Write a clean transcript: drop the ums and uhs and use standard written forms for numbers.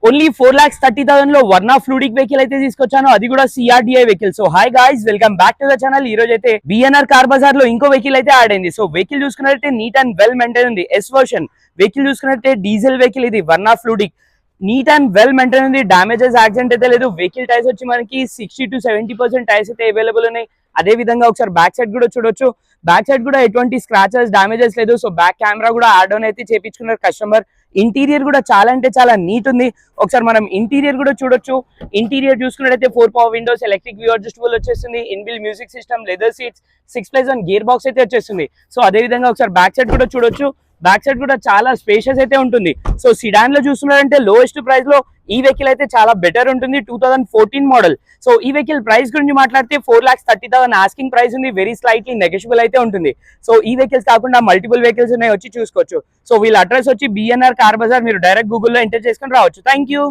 Only 4,30,000 లో Verna fluidic vehicle అయితే తీసుకొచ్చాను, అది కూడా CRDI vehicle. So hi guys, welcome back to the channel. ఈ రోజు అయితే BNR కార్ బజార్ లో ఇంకో వెహికల్ అయితే యాడ్ అయింది. సో వెహికల్ చూసుకున్నట్లయితే నీట్ అండ్ వెల్ మెయింటైన్ ఉంది. ఎస్ వర్షన్ వెహికల్ చూసుకున్నట్లయితే డీజిల్ వెహికల్, ఇది Verna fluidic. Neat and well maintain ఉంది. డామేజెస్ యాక్సిడెంట్ అయితే లేదు. వెహికల్ టైర్స్ వచ్చి మనకి 60 to 70% టైర్స్ అయితే అవైలబుల్ ఉన్నాయి. అదే విధంగా ఒకసారి బ్యాక్ సైడ్ కూడా చూడొచ్చు. బ్యాక్ సైడ్ కూడా ఎటువంటి స్క్రాచెస్ డామేజెస్ లేదు. సో బ్యాక్ కెమెరా కూడా యాడ్ ఆన్ అయితే చేపించుకున్నారు కస్టమర్. ఇంటీరియర్ కూడా చాలా అంటే చాలా నీట్ ఉంది. ఒకసారి మనం ఇంటీరియర్ కూడా చూడొచ్చు. ఇంటీరియర్ చూసుకున్నట్టయితే 4 power windows, electric view adjustable వచ్చేస్తుంది, inbuilt music system, leather seats, 6+1 gear box అయితే వచ్చేస్తుంది. సో అదే విధంగా ఒకసారి బ్యాక్ సైడ్ కూడా చూడొచ్చు. బ్యాక్ సైడ్ కూడా చాలా స్పేషియస్ అయితే ఉంటుంది. సో సిడాన్ లో చూస్తున్నారంటే లోయెస్ట్ ప్రైస్ లో ఈ వెహికల్ అయితే చాలా బెటర్ ఉంటుంది. 2014 మోడల్. సో ఈ వెహికల్ ప్రైస్ గురించి మాట్లాడితే 4,30,000 ఆస్కింగ్ ప్రైస్ ఉంది. వెరీ స్లైట్లీ నెగోషియబుల్ అయితే ఉంటుంది. సో ఈ వెహికల్స్ కాకుండా మల్టిపుల్ వెహికల్స్ ఉన్నాయి, వచ్చి చూసుకోవచ్చు. సో వీళ్ళ అడ్రస్ వచ్చి BNR కార్ బజార్. మీరు డైరెక్ట్ గూగుల్లో ఎంటర్ చేసుకుని రావచ్చు. Thank you.